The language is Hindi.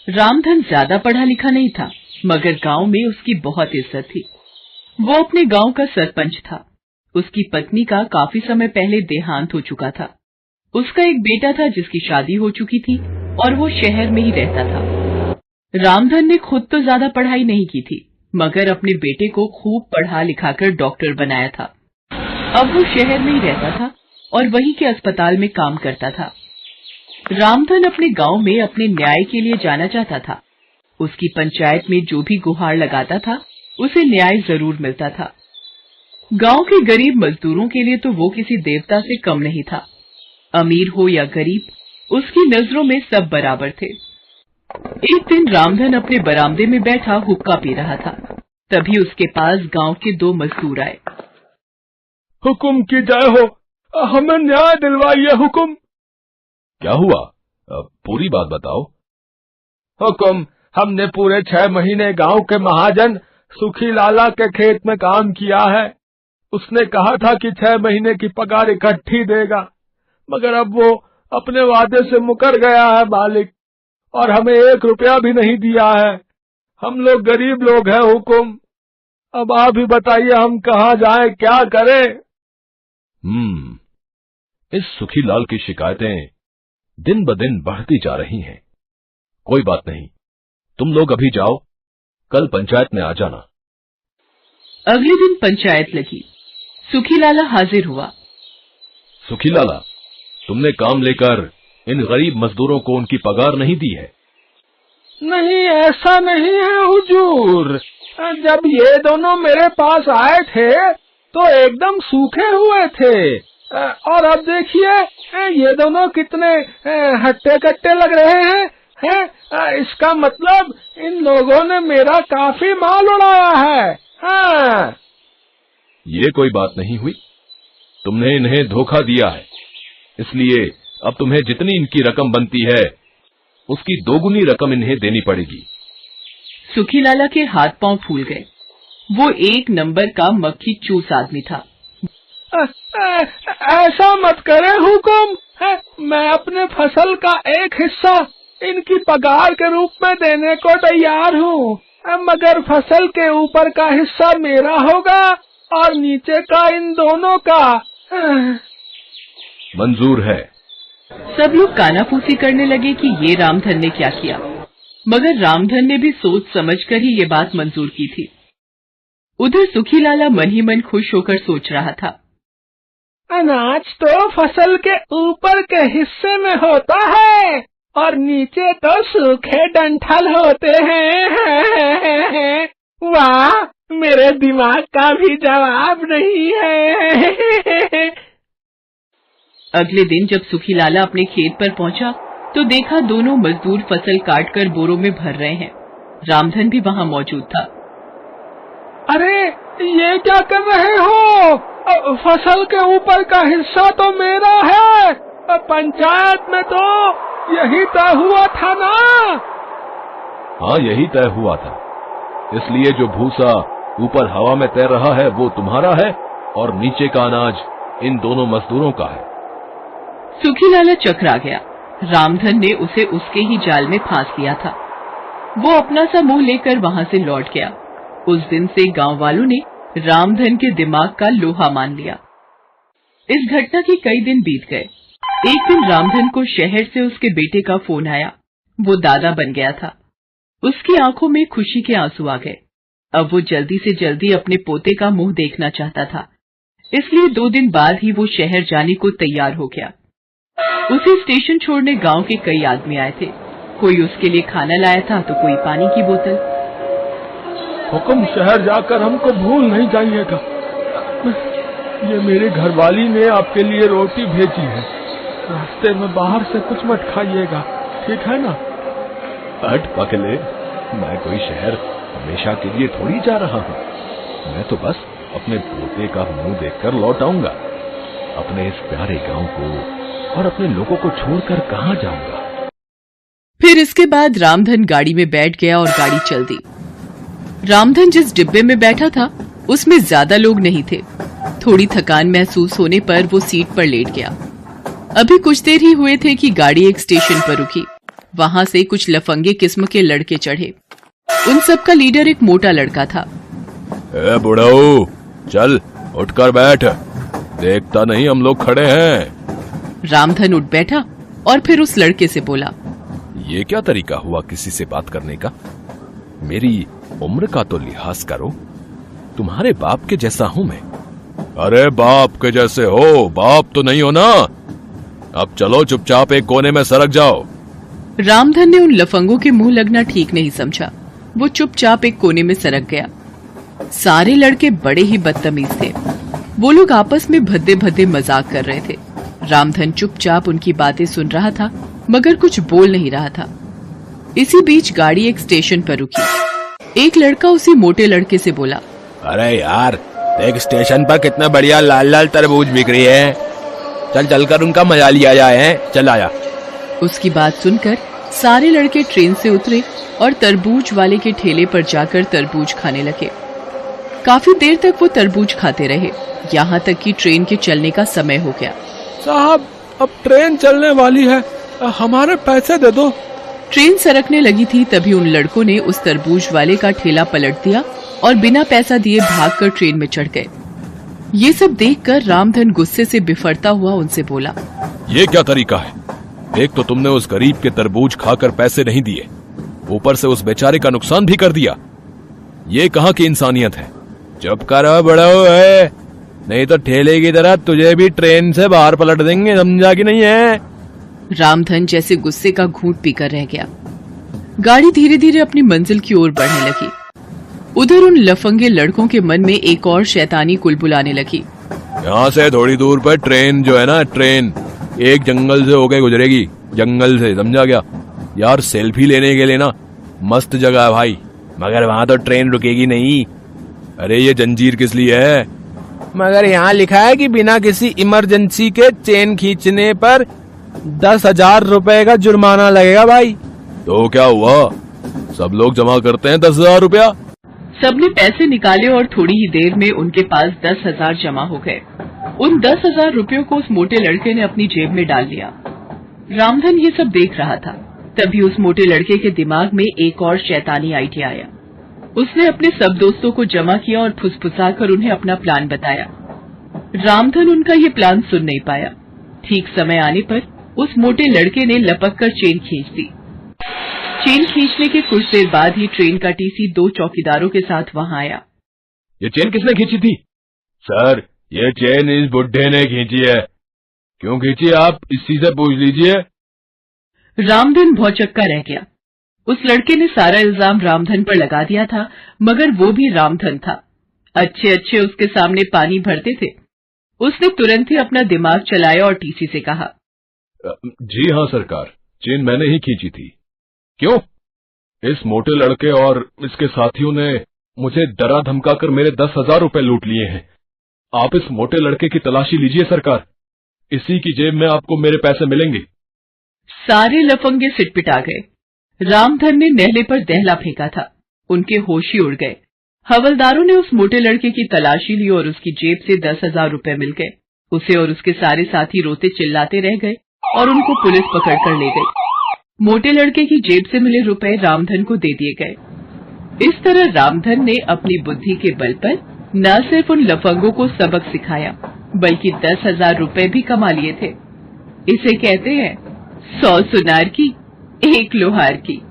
रामधन ज्यादा पढ़ा लिखा नहीं था, मगर गांव में उसकी बहुत इज्जत थी। वो अपने गांव का सरपंच था। उसकी पत्नी का काफी समय पहले देहांत हो चुका था। उसका एक बेटा था जिसकी शादी हो चुकी थी और वो शहर में ही रहता था। रामधन ने खुद तो ज्यादा पढ़ाई नहीं की थी, मगर अपने बेटे को खूब पढ़ा लिखाकर डॉक्टर बनाया था। अब वो शहर में ही रहता था और वहीं के अस्पताल में काम करता था। रामधन अपने गांव में अपने न्याय के लिए जाना चाहता था। उसकी पंचायत में जो भी गुहार लगाता था उसे न्याय जरूर मिलता था। गांव के गरीब मजदूरों के लिए तो वो किसी देवता से कम नहीं था। अमीर हो या गरीब, उसकी नजरों में सब बराबर थे। एक दिन रामधन अपने बरामदे में बैठा हुक्का पी रहा था। तभी उसके पास गांव के 2 मजदूर आए। हुकुम की जय हो, हमें न्याय दिलवाइए हुकुम। क्या हुआ? पूरी बात बताओ। हुकुम, हमने पूरे 6 महीने गांव के महाजन सुखी लाला के खेत में काम किया है। उसने कहा था कि 6 महीने की पगार इकट्ठी देगा, मगर अब वो अपने वादे से मुकर गया है मालिक, और हमें 1 रुपया भी नहीं दिया है। हम लोग गरीब लोग हैं हुकुम। अब आप ही बताइए हम कहाँ जाएं, क्या करें? इस सुखी लाल की शिकायतें दिन ब दिन बढ़ती जा रही हैं। कोई बात नहीं, तुम लोग अभी जाओ, कल पंचायत में आ जाना। अगले दिन पंचायत लगी। सुखी लाला हाजिर हुआ। सुखी लाला, तुमने काम लेकर इन गरीब मजदूरों को उनकी पगार नहीं दी है? नहीं, ऐसा नहीं है हुजूर। जब ये दोनों मेरे पास आए थे तो एकदम सूखे हुए थे, और अब देखिए ये दोनों कितने हट्टे कट्टे लग रहे हैं। इसका मतलब इन लोगों ने मेरा काफी माल उड़ाया है। हाँ। ये कोई बात नहीं हुई, तुमने इन्हें धोखा दिया है, इसलिए अब तुम्हें जितनी इनकी रकम बनती है उसकी 2 गुनी रकम इन्हें देनी पड़ेगी। सुखी लाला के हाथ पांव फूल गए। वो 1 नंबर का मक्खी चूस आदमी था। ऐसा मत करे हुकुम, मैं अपने फसल का एक हिस्सा इनकी पगार के रूप में देने को तैयार हूँ, मगर फसल के ऊपर का हिस्सा मेरा होगा और नीचे का इन दोनों का। मंजूर है। सब लोग कानाफूसी करने लगे कि ये रामधन ने क्या किया, मगर रामधन ने भी सोच समझकर ही ये बात मंजूर की थी। उधर सुखी लाला मन ही मन खुश होकर सोच रहा था, अनाज तो फसल के ऊपर के हिस्से में होता है और नीचे तो सूखे डंठल होते हैं। वाह, मेरे दिमाग का भी जवाब नहीं है। अगले दिन जब सुखी लाला अपने खेत पर पहुंचा तो देखा दोनों मजदूर फसल काटकर बोरों में भर रहे हैं। रामधन भी वहां मौजूद था। अरे, ये क्या कर रहे हो? फसल के ऊपर का हिस्सा तो मेरा है। पंचायत में तो यही तय हुआ था ना? हाँ, यही तय हुआ था, इसलिए जो भूसा ऊपर हवा में तैर रहा है वो तुम्हारा है और नीचे का अनाज इन दोनों मजदूरों का है। सुखी लाला चकरा गया। रामधन ने उसे उसके ही जाल में फांस लिया था। वो अपना सा मुंह लेकर वहां से लौट गया। उस दिन से गांव वालों ने रामधन के दिमाग का लोहा मान लिया। इस घटना के कई दिन बीत गए। एक दिन रामधन को शहर से उसके बेटे का फोन आया। वो दादा बन गया था। उसकी आंखों में खुशी के आंसू आ गए। अब वो जल्दी से जल्दी अपने पोते का मुंह देखना चाहता था, इसलिए 2 दिन बाद ही वो शहर जाने को तैयार हो गया। उसे स्टेशन छोड़ने गांव के कई आदमी आए थे। कोई उसके लिए खाना लाया था तो कोई पानी की बोतल। हुकुम, शहर जाकर हमको भूल नहीं जाइएगा। ये मेरी घरवाली ने आपके लिए रोटी भेजी है। रास्ते में बाहर से कुछ मत खाइएगा, ठीक है ना? हट पगले, मैं कोई शहर हमेशा के लिए थोड़ी जा रहा हूँ। मैं तो बस अपने पोते का मुंह देखकर लौट आऊंगा। अपने इस प्यारे गांव को और अपने लोगों को छोड़कर कहाँ जाऊंगा। फिर इसके बाद रामधन गाड़ी में बैठ गया और गाड़ी चल दी। रामधन जिस डिब्बे में बैठा था उसमें ज्यादा लोग नहीं थे। थोड़ी थकान महसूस होने पर वो सीट पर लेट गया। अभी कुछ देर ही हुए थे कि गाड़ी एक स्टेशन पर रुकी। वहां से कुछ लफंगे किस्म के लड़के चढ़े। उन सब का लीडर एक मोटा लड़का था। ए बुढ़ऊ, चल उठकर बैठ, देखता नहीं हम लोग खड़े हैं। रामधन उठ बैठा और फिर उस लड़के से बोला, ये क्या तरीका हुआ किसी से बात करने का? मेरी उम्र का तो लिहाज करो, तुम्हारे बाप के जैसा हूं मैं। अरे बाप के जैसे हो, बाप तो नहीं हो ना। अब चलो चुपचाप एक कोने में सरक जाओ। रामधन ने उन लफंगों के मुंह लगना ठीक नहीं समझा। वो चुपचाप एक कोने में सरक गया। सारे लड़के बड़े ही बदतमीज थे। वो लोग आपस में भद्दे भद्दे मजाक कर रहे थे। रामधन चुपचाप उनकी बातें सुन रहा था, मगर कुछ बोल नहीं रहा था। इसी बीच गाड़ी एक स्टेशन पर रुकी। एक लड़का उसी मोटे लड़के से बोला, अरे यार, एक स्टेशन पर कितना बढ़िया लाल लाल तरबूज बिक रही है, चल चलकर उनका मजा लिया जाए। चल आया। उसकी बात सुनकर सारे लड़के ट्रेन से उतरे और तरबूज वाले के ठेले पर जाकर तरबूज खाने लगे। काफी देर तक वो तरबूज खाते रहे, यहाँ तक कि ट्रेन के चलने का समय हो गया। साहब, अब ट्रेन चलने वाली है, हमारे पैसे दे दो। ट्रेन सरकने लगी थी, तभी उन लड़कों ने उस तरबूज वाले का ठेला पलट दिया और बिना पैसा दिए भागकर ट्रेन में चढ़ गए। ये सब देखकर रामधन गुस्से से बिफरता हुआ उनसे बोला, ये क्या तरीका है? एक तो तुमने उस गरीब के तरबूज खाकर पैसे नहीं दिए, ऊपर से उस बेचारे का नुकसान भी कर दिया। ये कहाँ की इंसानियत है? चुप करो बड़ो है, नहीं तो ठेले की तरह तुझे भी ट्रेन से बाहर पलट देंगे, समझा कि नहीं है? रामधन जैसे गुस्से का घूंट पीकर रह गया। गाड़ी धीरे धीरे अपनी मंजिल की ओर बढ़ने लगी। उधर उन लफंगे लड़कों के मन में एक और शैतानी कुलबुलाने लगी। यहाँ से थोड़ी दूर पर ट्रेन जो है ना, ट्रेन एक जंगल से होकर गुजरेगी, जंगल से, समझा क्या? यार सेल्फी लेने के लिए ना मस्त जगह है भाई, मगर वहाँ तो ट्रेन रुकेगी नहीं। अरे ये जंजीर किस लिए है? मगर यहाँ लिखा है कि बिना किसी इमरजेंसी के चेन खींचने पर 10,000 रुपए का जुर्माना लगेगा भाई। तो क्या हुआ, सब लोग जमा करते हैं 10,000 रुपया। सबने पैसे निकाले और थोड़ी ही देर में उनके पास 10,000 जमा हो गए। उन 10,000 रुपयों को उस मोटे लड़के ने अपनी जेब में डाल लिया। रामधन ये सब देख रहा था। तभी उस मोटे लड़के के दिमाग में एक और शैतानी आइडिया आया। उसने अपने सब दोस्तों को जमा किया और फुसफुसाकर उन्हें अपना प्लान बताया। रामधन उनका ये प्लान सुन नहीं पाया। ठीक समय आने पर उस मोटे लड़के ने लपक कर चेन खींच दी। चेन खींचने के कुछ देर बाद ही ट्रेन का टीसी 2 चौकीदारों के साथ वहां आया। ये चेन किसने खींची थी? सर, ये चेन इस बुड्ढे ने खींची है। क्यों खींची आप इसी से पूछ लीजिए। रामधन भौचक्का रह गया। उस लड़के ने सारा इल्जाम रामधन पर लगा दिया था, मगर वो भी रामधन था। अच्छे अच्छे उसके सामने पानी भरते थे। उसने तुरंत ही अपना दिमाग चलाया और टीसी से कहा, जी हाँ सरकार, चेन मैंने ही खींची थी। क्यों? इस मोटे लड़के और इसके साथियों ने मुझे डरा धमकाकर मेरे 10,000 रुपए लूट लिए हैं। आप इस मोटे लड़के की तलाशी लीजिए सरकार, इसी की जेब में आपको मेरे पैसे मिलेंगे। सारे लफंगे सिटपिटा गए। रामधन ने नेहले पर दहला फेंका था। उनके होश ही उड़ गए। हवलदारों ने उस मोटे लड़के की तलाशी ली और उसकी जेब से 10,000 रुपए मिल गए। उसे और उसके सारे साथी रोते चिल्लाते रह गए और उनको पुलिस पकड़कर ले गई। मोटे लड़के की जेब से मिले रुपए रामधन को दे दिए गए। इस तरह रामधन ने अपनी बुद्धि के बल पर न सिर्फ उन लफंगों को सबक सिखाया, बल्कि 10,000 रुपए भी कमा लिए थे। इसे कहते हैं 100 सुनार की 1 लोहार की।